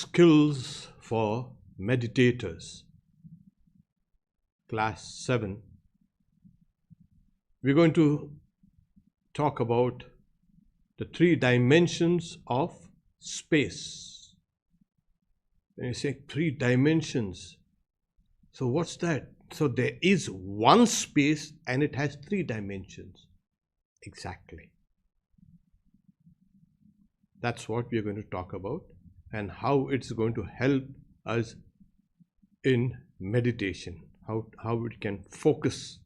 skills for meditators, class 7. We're going to talk about the 3 dimensions of space. When you say 3 dimensions, so what's that? So there is one space and it has 3 dimensions. Exactly. That's what we're going to talk about and how it's going to help us in meditation, how it can focus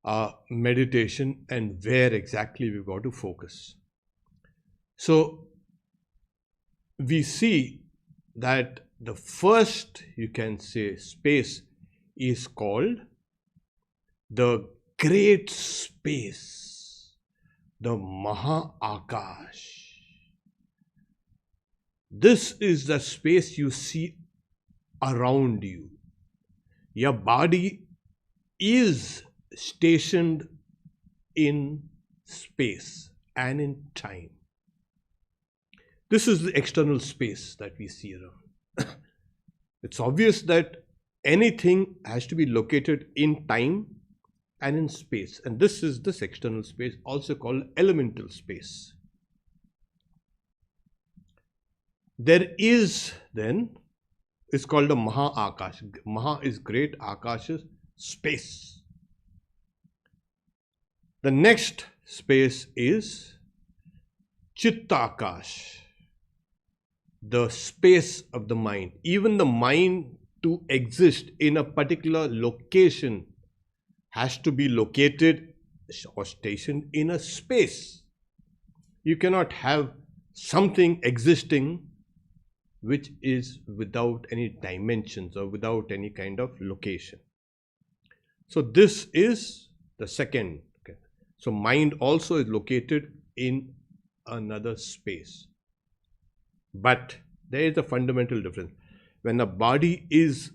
our meditation and where exactly we've got to focus. So we see that the first, you can say, space is called the great space, the Maha-Akash. This is the space you see around you. Your body is stationed in space and in time. This is the external space that we see around. It's obvious that anything has to be located in time and in space, and this is this external space, also called elemental space. There is then, it's called a Maha-Akash. Maha is great, Akash is space. The next space is Chittakash, the space of the mind. Even the mind to exist in a particular location has to be located or stationed in a space. You cannot have something existing which is without any dimensions or without any kind of location. So this is the second. Okay. So mind also is located in another space. But there is a fundamental difference. When a body is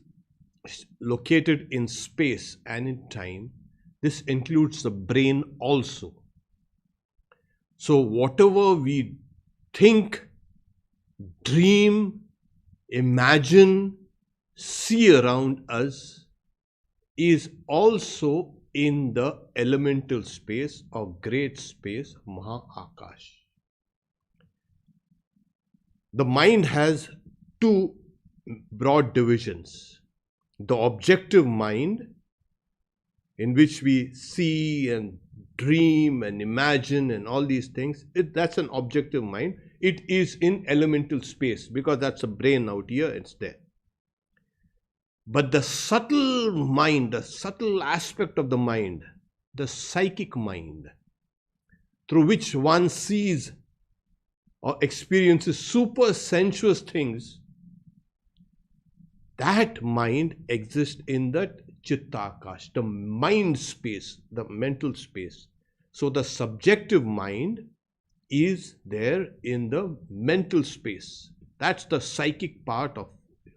located in space and in time, this includes the brain also. So whatever we think, dream, imagine, see around us is also in the elemental space or great space, Maha-Akash. The mind has 2 broad divisions. The objective mind, in which we see and dream and imagine and all these things, that's an objective mind. It is in elemental space because that's a brain out here, it's there. But the subtle mind, the subtle aspect of the mind, the psychic mind, through which one sees or experiences super sensuous things, that mind exists in that Chittakash, the mind space, the mental space. So the subjective mind is there in the mental space. That's the psychic part of it.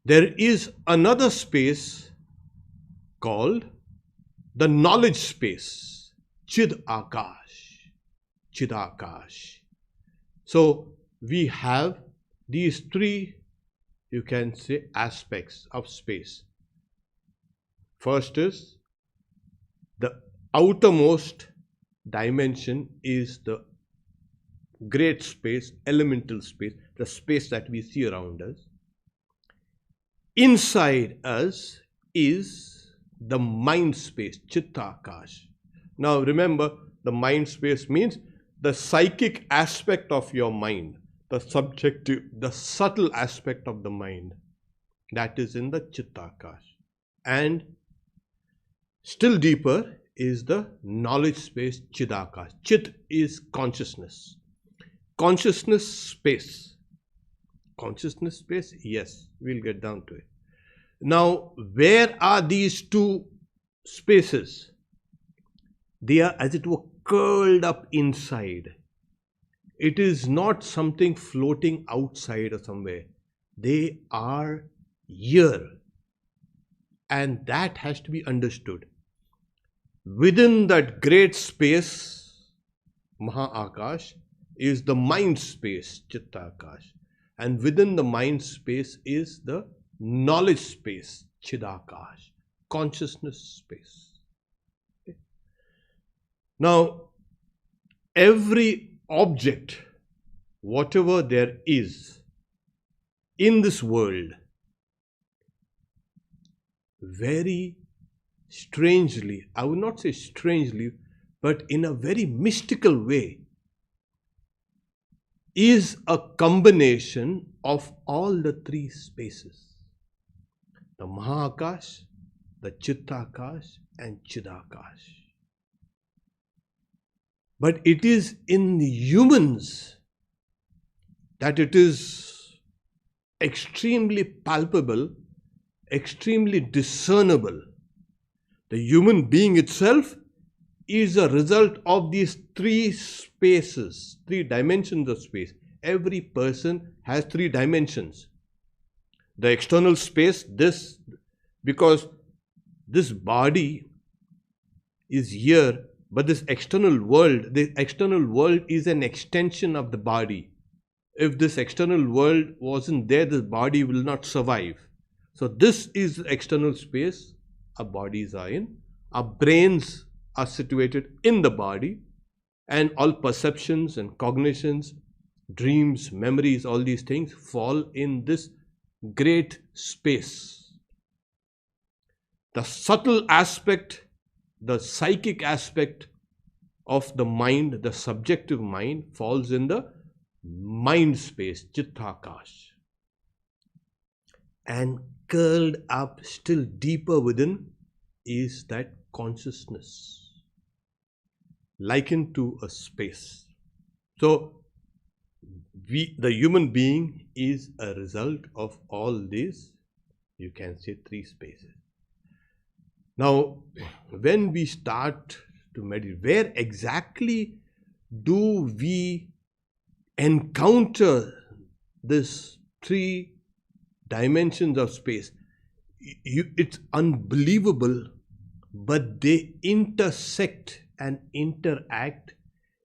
There is another space called the knowledge space, Chidakash. Chidakash. So we have these 3, you can say, aspects of space. First is the outermost dimension is the great space, elemental space, the space that we see around us. Inside us is the mind space, Chittakash. Now remember, the mind space means the psychic aspect of your mind, the subjective, the subtle aspect of the mind, that is in the Chittakash. And still deeper is the knowledge space, Chidakash. Chit is consciousness. Consciousness space. Consciousness space, yes, we'll get down to it. Now, where are these 2 spaces? They are, as it were, curled up inside. It is not something floating outside or somewhere. They are here. And that has to be understood. Within that great space, Maha-Akash, is the mind space, Chittakash. And within the mind space is the knowledge space, Chidakash, consciousness space. Okay. Now, every object, whatever there is in this world, very strangely, I would not say strangely, but in a very mystical way, is a combination of all the three spaces: the Mahakash, the Chittakash, and Chidakash. But it is in the humans that it is extremely palpable, extremely discernible. The human being itself is a result of these three spaces, three dimensions of space. Every person has three dimensions. The external space, this, because this body is here, but this external world, the external world is an extension of the body. If this external world wasn't there, this body will not survive. So this is the external space our bodies are in. Our brains are situated in the body, and all perceptions and cognitions, dreams, memories, all these things fall in this great space. The subtle aspect, the psychic aspect of the mind, the subjective mind, falls in the mind space, Chittakash. And curled up still deeper within is that consciousness, likened to a space. So, the human being is a result of all these, you can say, three spaces. Now, when we start to meditate, where exactly do we encounter this three dimensions of space? It's unbelievable, but they intersect and interact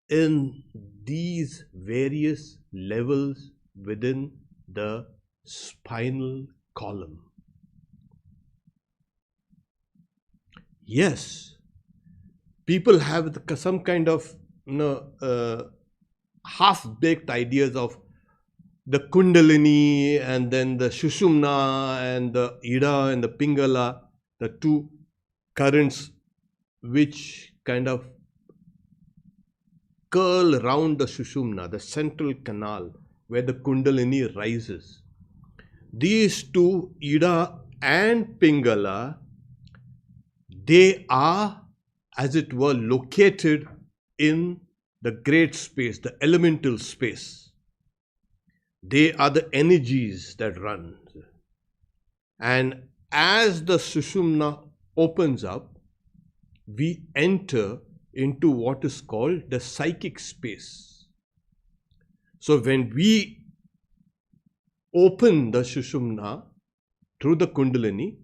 in these various levels within the spinal column. Yes, people have some kind of half-baked ideas of the Kundalini and then the Sushumna and the Ida and the Pingala, the two currents which kind of curl around the Sushumna, the central canal where the Kundalini rises. These two, Ida and Pingala, they are, as it were, located in the great space, the elemental space. They are the energies that run. And as the Sushumna opens up, we enter into what is called the psychic space. So when we open the Sushumna through the Kundalini,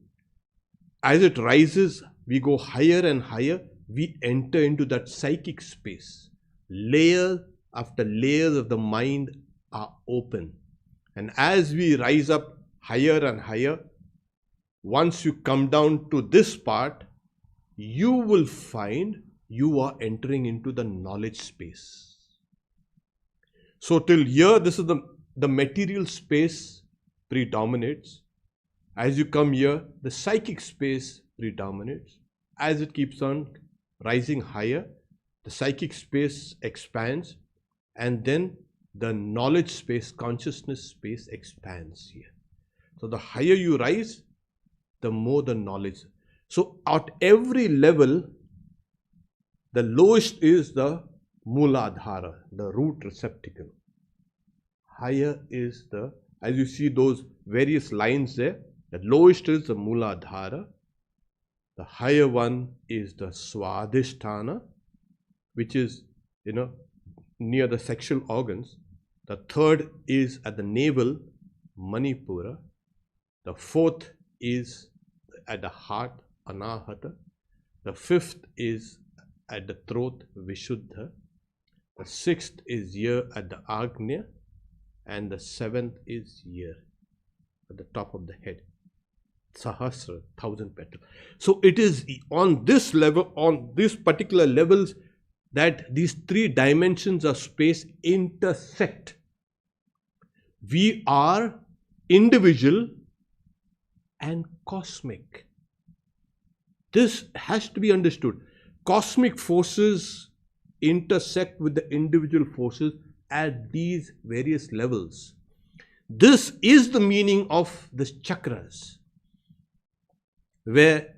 as it rises, we go higher and higher, we enter into that psychic space. Layer after layers of the mind are open. And as we rise up higher and higher, once you come down to this part, you will find you are entering into the knowledge space. So till here, this is the material space predominates. As you come here, the psychic space predominates. As it keeps on rising higher, the psychic space expands, and then the knowledge space, consciousness space expands here. So the higher you rise, the more the knowledge. So at every level, the lowest is the Mooladhara, the root receptacle. Higher is the, as you see those various lines there, the lowest is the Mooladhara. The higher one is the Swadhisthana, which is, near the sexual organs. The third is at the navel, Manipura. The fourth is at the heart, Anahata. The fifth is at the throat, Vishuddha. The 6th is here at the Agnya, and the 7th is here at the top of the head. Sahasra, 1000 petals. So it is on this level, on these particular levels, that these 3 dimensions of space intersect. We are individual and cosmic. This has to be understood. Cosmic forces intersect with the individual forces at these various levels. This is the meaning of the chakras, where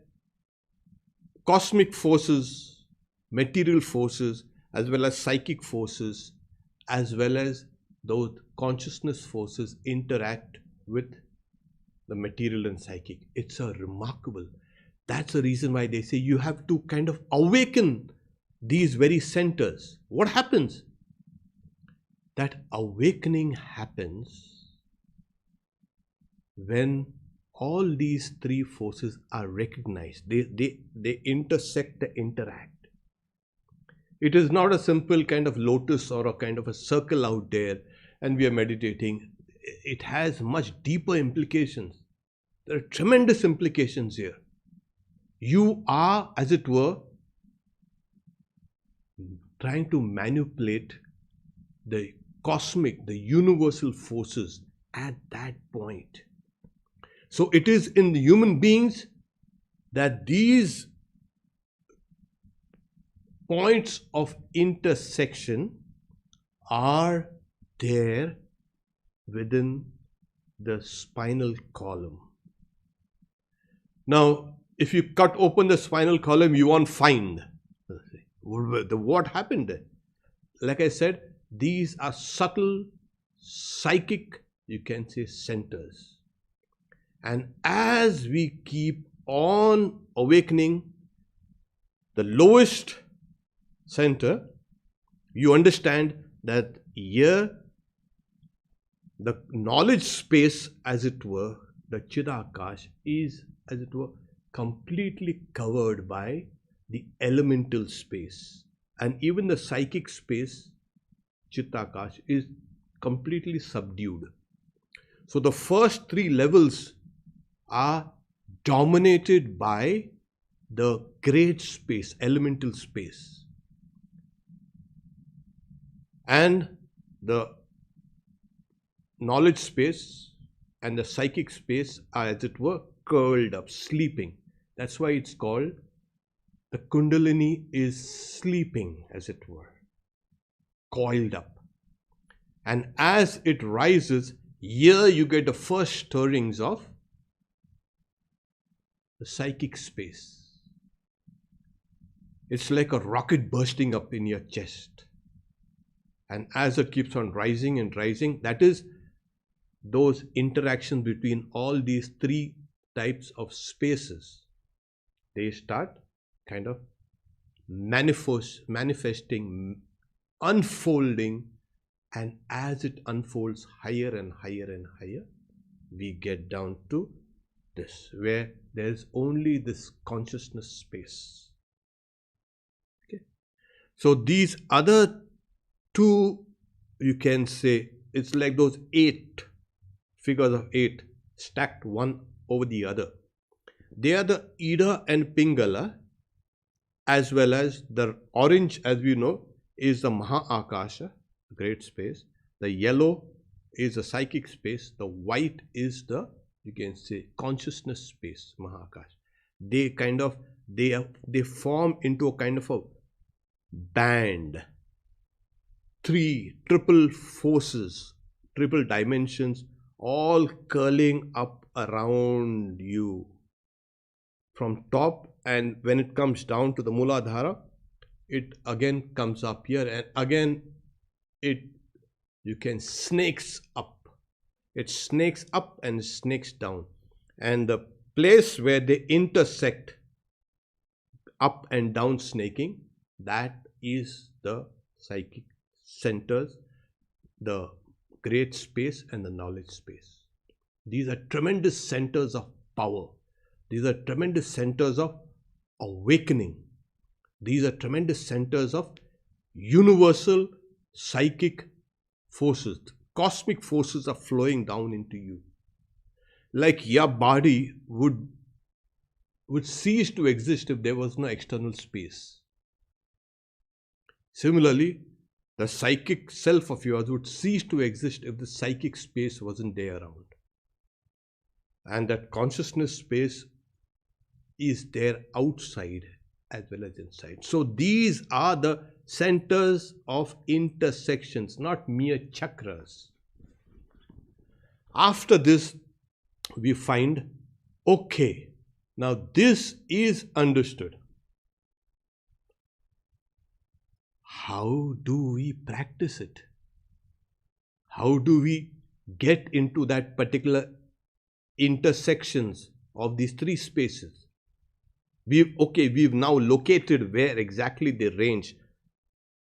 cosmic forces, material forces, as well as psychic forces, as well as those consciousness forces interact with the material and psychic. It's a remarkable. That's the reason why they say you have to kind of awaken these very centers. What happens? That awakening happens when all these 3 forces are recognized. They intersect, they interact. It is not a simple kind of lotus or a kind of a circle out there and we are meditating. It has much deeper implications. There are tremendous implications here. You are, as it were, trying to manipulate the cosmic, the universal forces at that point. So it is in the human beings that these points of intersection are there within the spinal column. Now, if you cut open the spinal column, you won't find what happened there. Like I said, these are subtle, psychic, you can say, centers. And as we keep on awakening the lowest center, you understand that here the knowledge space, as it were, the Chidakash, is, as it were, completely covered by the elemental space. And even the psychic space, Chitakash, is completely subdued. So the first 3 levels are dominated by the great space, elemental space. And the knowledge space and the psychic space are, as it were, curled up, sleeping. That's why it's called the Kundalini is sleeping, as it were, coiled up. And as it rises, here you get the first stirrings of the psychic space. It's like a rocket bursting up in your chest. And as it keeps on rising and rising, that is those interactions between all these 3 types of spaces. They start kind of manifesting, unfolding, and as it unfolds higher and higher and higher, we get down to this, where there is only this consciousness space. Okay. So these other 2, you can say, it's like those 8 figures of 8 stacked one over the other. They are the Ida and Pingala, as well as the orange, as we know, is the Maha-Akasha, great space. The yellow is the psychic space. The white is the, you can say, consciousness space, Maha-Akasha. They kind of, they form into a kind of a band. 3 triple forces, triple dimensions, all curling up around you from top, and when it comes down to the Muladhara, it again comes up here, and again it, you can, snakes up. It snakes up and snakes down, and the place where they intersect, up and down snaking, that is the psychic centers, the great space and the knowledge space. These are tremendous centers of power. These are tremendous centers of awakening. These are tremendous centers of universal psychic forces, cosmic forces are flowing down into you. Like your body would cease to exist if there was no external space. Similarly, the psychic self of yours would cease to exist if the psychic space wasn't there around. And that consciousness space is there outside as well as inside. So these are the centers of intersections, not mere chakras. After this, we find, okay, now this is understood. How do we practice it? How do we get into that particular intersections of these three spaces? We've now located where exactly they range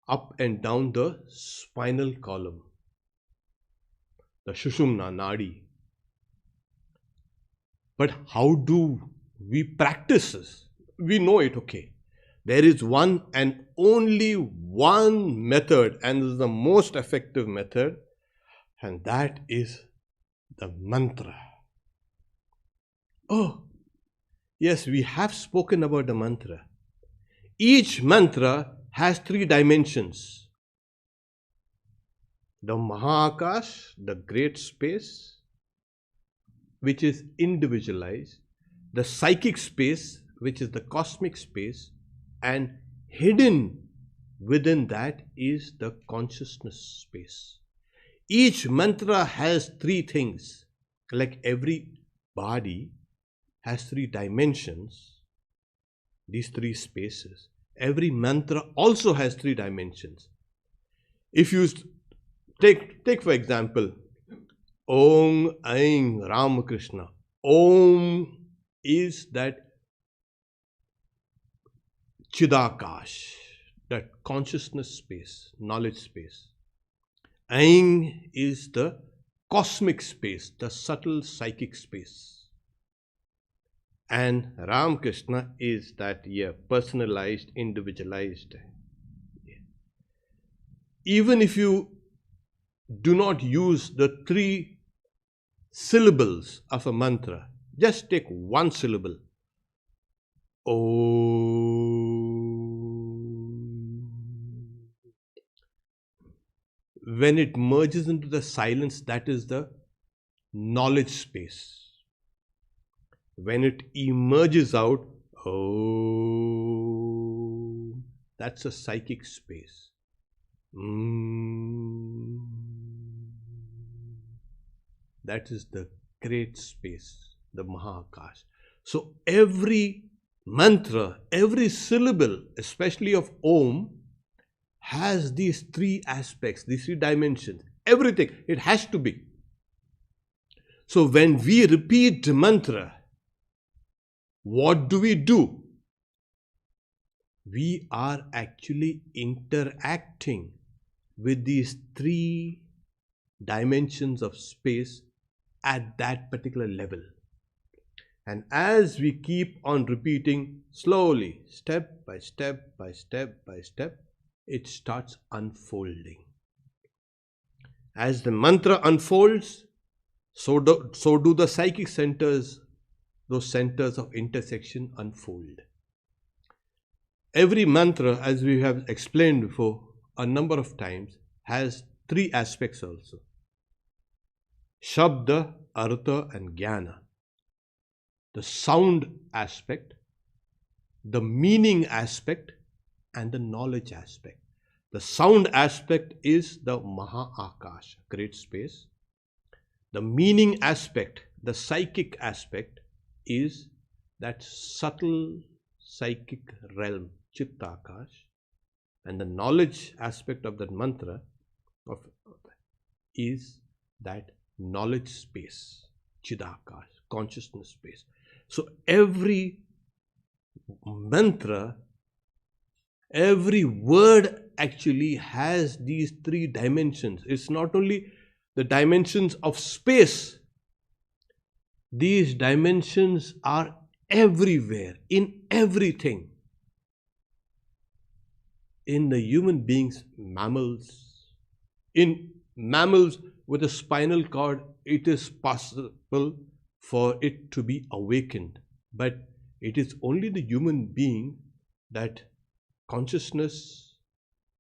up and down the spinal column, the Shushumna Nadi. But how do we practice this? We know it, okay. There is one and only one method, and this is the most effective method, and that is the mantra. Oh, yes, we have spoken about the mantra. Each mantra has three dimensions. The Mahakash, the great space, which is individualized, the psychic space, which is the cosmic space, and hidden within that is the consciousness space. Each mantra has three things. Like every body has three dimensions, these three spaces. Every mantra also has three dimensions. If you take for example, Om Aing Ramakrishna. Om is that Chidakash, that consciousness space, knowledge space. Aing is the cosmic space, the subtle psychic space. And Ramakrishna is that personalized, individualized. Even if you do not use the three syllables of a mantra, just take one syllable. Om. When it merges into the silence, that is the knowledge space. When it emerges out, oh, that's a psychic space. That is the great space, the Mahakash. So every mantra, every syllable, especially of Om, has these three aspects, these three dimensions. Everything, it has to be. So when we repeat the mantra, what do? We are actually interacting with these three dimensions of space at that particular level. And as we keep on repeating slowly, step by step by step by step, it starts unfolding. As the mantra unfolds, so do the psychic centers, those centers of intersection unfold. Every mantra, as we have explained before a number of times, has three aspects also. Shabda, Artha and Jnana. The sound aspect, the meaning aspect, and the knowledge aspect. The sound aspect is the Maha-Akash, great space. The meaning aspect, the psychic aspect, is that subtle psychic realm, Chitta-Akash. And the knowledge aspect of that mantra is that knowledge space, Chidakash, consciousness space. So every mantra, every word actually has these three dimensions. It's not only the dimensions of space. These dimensions are everywhere, in everything. In the human beings, mammals, In mammals with a spinal cord, it is possible for it to be awakened, but it is only the human being that consciousness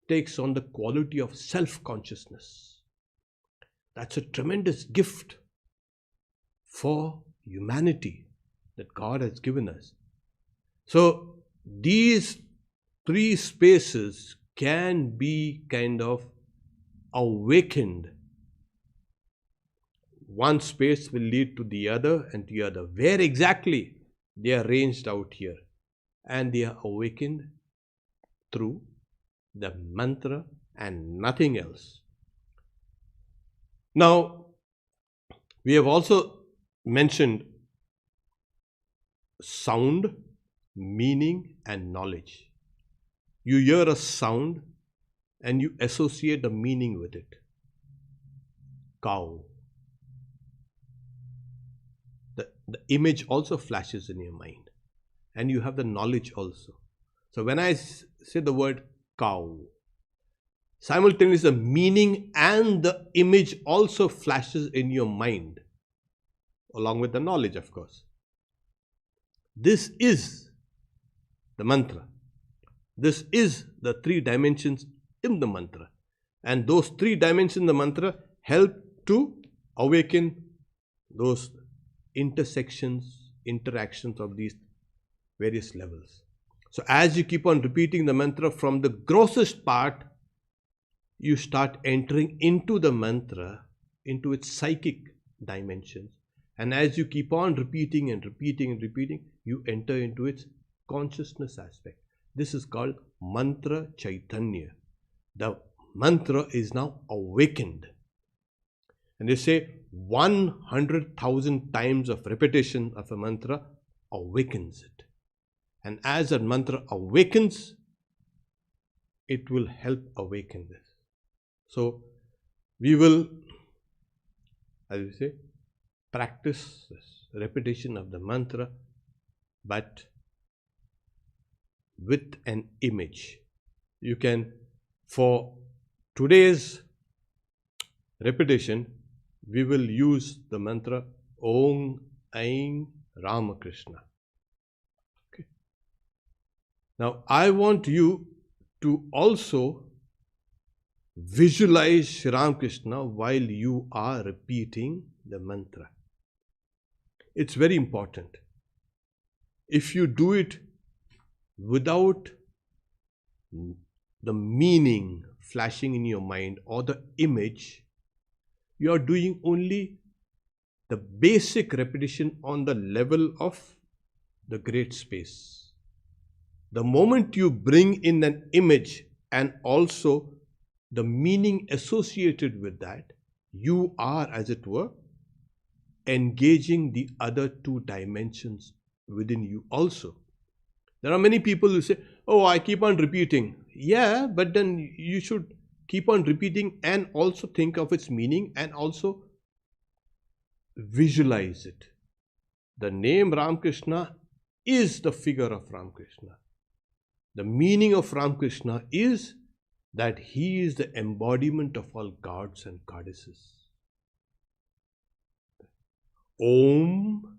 takes on the quality of self-consciousness. That's a tremendous gift for humanity that God has given us. So these three spaces can be kind of awakened. One space will lead to the other and the other. Where exactly? They are arranged out here, and they are awakened through the mantra and nothing else. Now, we have also mentioned sound, meaning, and knowledge. You hear a sound and you associate a meaning with it. Cow. The image also flashes in your mind, and you have the knowledge also. So when I say the word cow, simultaneously the meaning and the image also flashes in your mind, along with the knowledge, of course. This is the mantra. This is the three dimensions in the mantra. And those three dimensions in the mantra help to awaken those intersections, interactions of these various levels. So as you keep on repeating the mantra from the grossest part, you start entering into the mantra, into its psychic dimensions. And as you keep on repeating and repeating and repeating, you enter into its consciousness aspect. This is called mantra chaitanya. The mantra is now awakened. And they say 100,000 times of repetition of a mantra awakens it. And as that mantra awakens, it will help awaken this. So we will, as we say, practice this repetition of the mantra, but with an image. You can, for today's repetition, we will use the mantra Om Aim Ramakrishna. Okay. Now I want you to also visualize Sri Ramakrishna while you are repeating the mantra. It's very important. If you do it without the meaning flashing in your mind or the image, you are doing only the basic repetition on the level of the great space. The moment you bring in an image and also the meaning associated with that, you are, as it were, engaging the other two dimensions within you also. There are many people who say, oh, I keep on repeating. Yeah, but then you should keep on repeating and also think of its meaning and also visualize it. The name Ramakrishna is the figure of Ramakrishna. The meaning of Ramakrishna is that he is the embodiment of all gods and goddesses. Om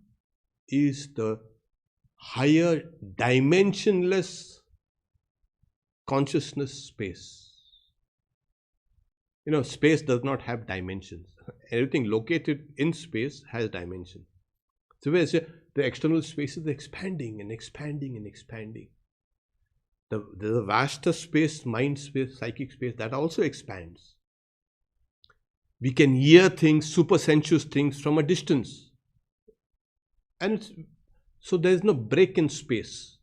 is the higher dimensionless consciousness space. You know, space does not have dimensions. Everything located in space has dimension. So we say the external space is expanding and expanding and expanding. The vaster space, mind space, psychic space, that also expands. We can hear things, super sensuous things from a distance. And so there is no break in space.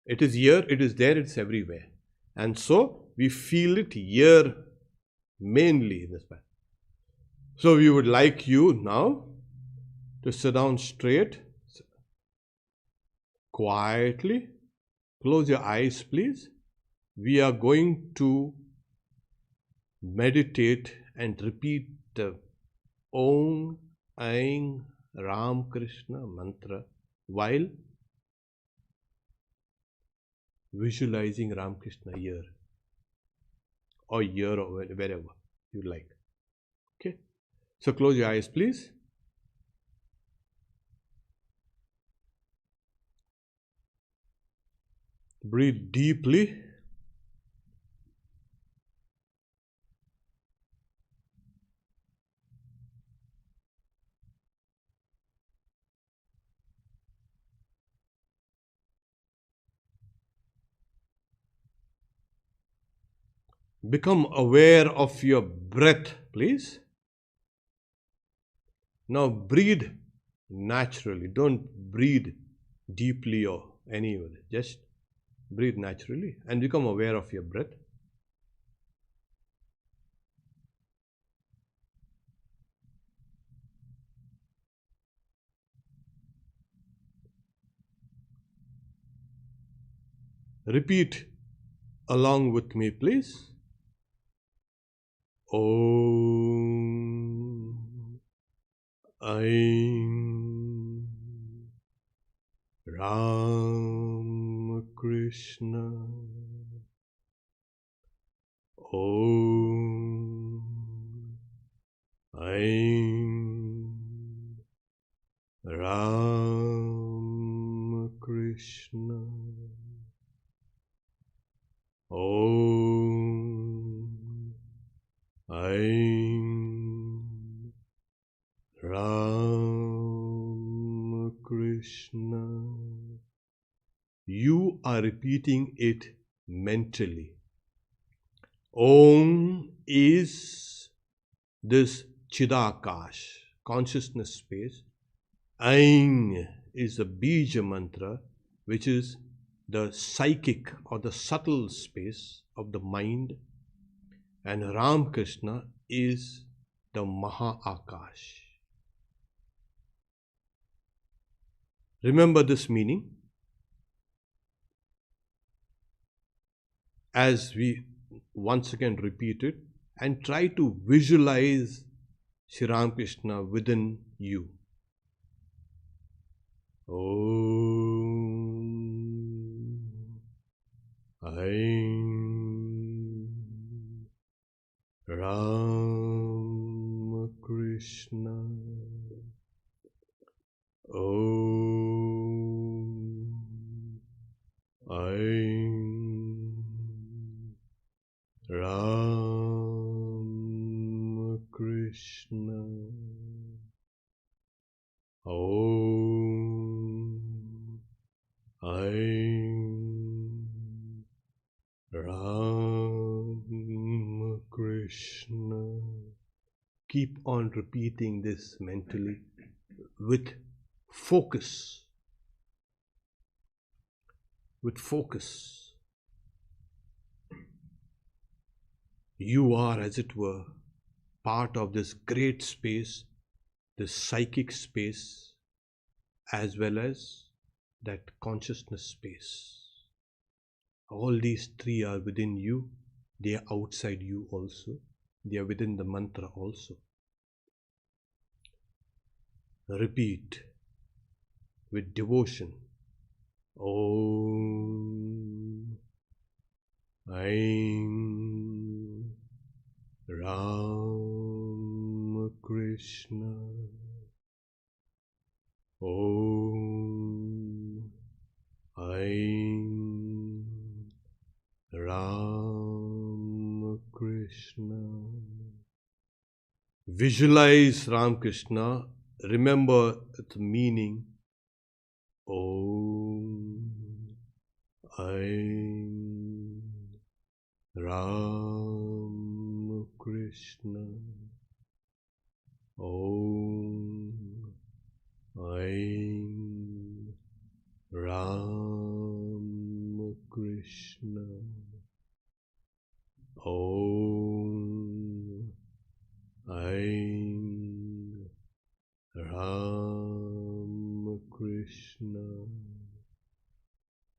It is here, it is there, it's everywhere. And so we feel it here mainly in this way. So we would like you now to sit down straight, quietly, close your eyes please. We are going to meditate and repeat the Om Aim Ramakrishna mantra while visualizing Ramakrishna here. or here or wherever you like. Okay. So close your eyes, please. Breathe deeply. Become aware of your breath, please. Now breathe naturally. Don't breathe deeply or anywhere. Just breathe naturally and become aware of your breath. Repeat along with me, please. Om Aim Ram Krishna. Om Aim Ram Krishna. Om Aim Ram Krishna. You are repeating it mentally. Om is this Chidakash, consciousness space. Aing is the Bija mantra, which is the psychic or the subtle space of the mind. And Ram Krishna is the Maha Akash. Remember this meaning as we once again repeat it, and try to visualize Sri Ram Krishna within you. Om Aim Ram Krishna. Om Aim Ram Krishna. Om Aim Ram Krishna. Keep on repeating this mentally with focus. With focus. You are, as it were, part of this great space, this psychic space, as well as that consciousness space. All these three are within you. They are outside you also. They are within the mantra also. Repeat with devotion. Om Aim Ram Krishna. Om Aim Ram Krishna. Visualize Ram Krishna. Remember the meaning. Om Aim Ram Krishna. Om Aim Ram Krishna. Om Aim Ram Krishna.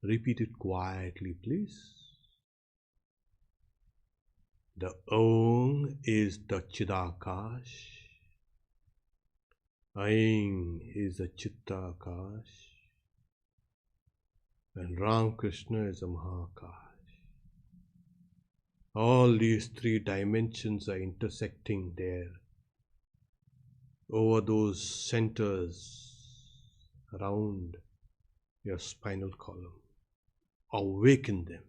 Repeat it quietly, please. The Om is the Chidakash. Aim is the Chittakash. And Ram Krishna is the Mahakash. All these three dimensions are intersecting there over those centers around your spinal column. Awaken them.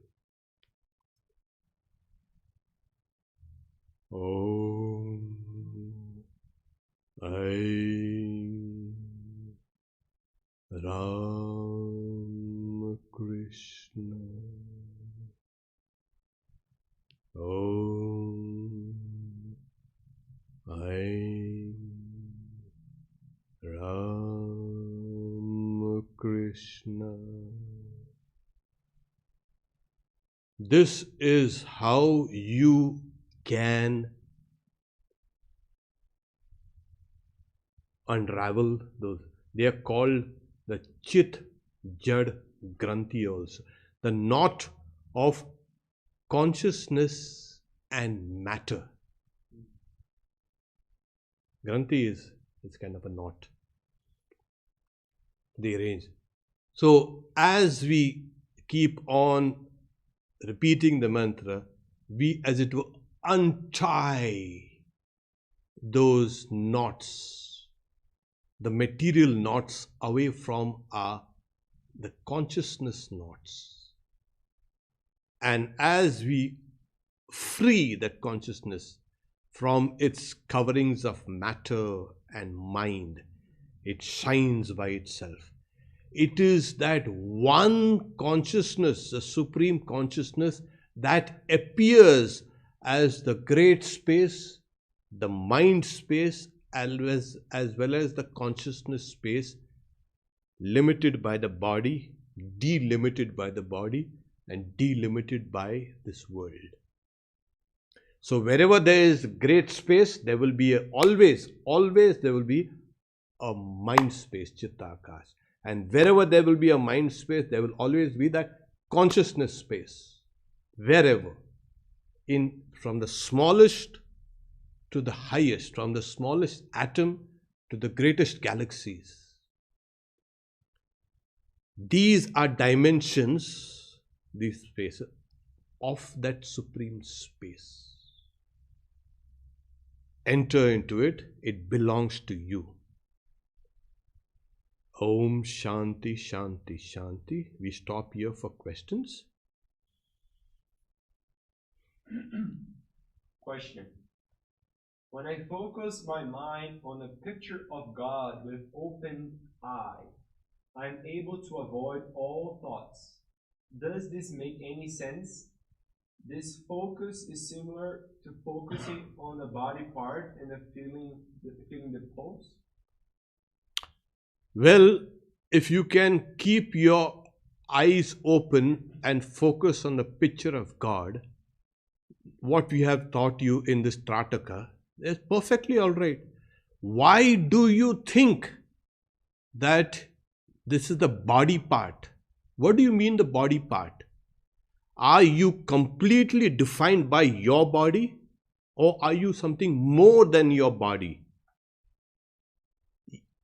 Om Aim Ram Krishna. Om Aim Ram Krishna. This is how you can unravel those. They are called the Chit Jad Granthi also. The knot of consciousness and matter. Granthi is kind of a knot. They arrange. So as we keep on repeating the mantra, we as it were untie those knots, the material knots, away from the consciousness knots. And as we free that consciousness from its coverings of matter and mind, it shines by itself. It is that one consciousness, the supreme consciousness, that appears as the great space, the mind space, as well as the consciousness space, limited by the body, delimited by the body, and delimited by this world. So wherever there is great space, there will be always there will be a mind space, Chittakas. And wherever there will be a mind space, there will always be that consciousness space. Wherever. From the smallest to the highest, from the smallest atom to the greatest galaxies. These are dimensions, these spaces, of that supreme space. Enter into it, it belongs to you. Om Shanti Shanti Shanti. We stop here for questions. Question. When I focus my mind on a picture of God with open eye, I am able to avoid all thoughts. Does this make any sense? This focus is similar to focusing on a body part and feeling the pulse? Well, if you can keep your eyes open and focus on the picture of God, what we have taught you in this Trataka is perfectly all right. Why do you think that this is the body part? What do you mean the body part? Are you completely defined by your body, or are you something more than your body?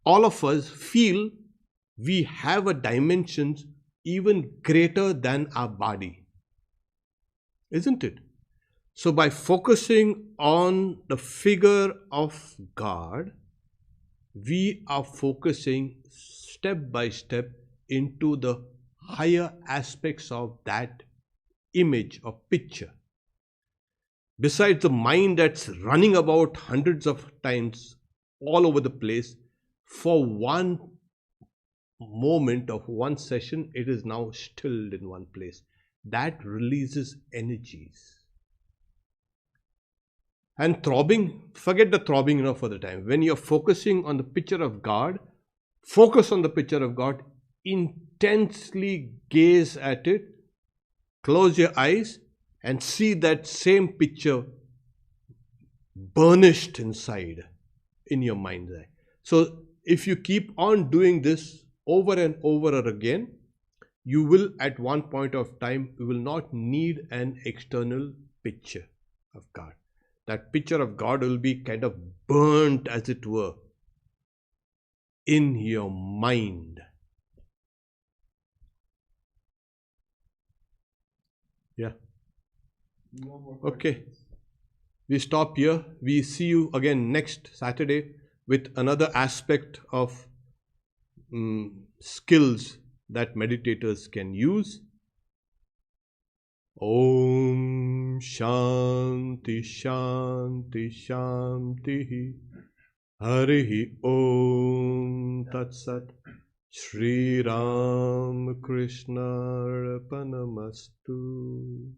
All of us feel we have a dimension even greater than our body, isn't it? So by focusing on the figure of God, we are focusing step by step into the higher aspects of that image or picture. Besides the mind that's running about hundreds of times all over the place, for one moment of one session, it is now stilled in one place. That releases energies. And throbbing, forget the throbbing for the time. When you're focusing on the picture of God, focus on the picture of God, intensely gaze at it, close your eyes and see that same picture burnished inside in your mind's eye. So if you keep on doing this over and over again, you will at one point of time, you will not need an external picture of God. That picture of God will be kind of burnt, as it were, in your mind. Yeah. No more Okay. questions. We stop here. We see you again next Saturday with another aspect of skills that meditators can use. Om Shanti Shanti Shanti Harihi Om Tat Sat Shri Ram Krishna Arpanamastu.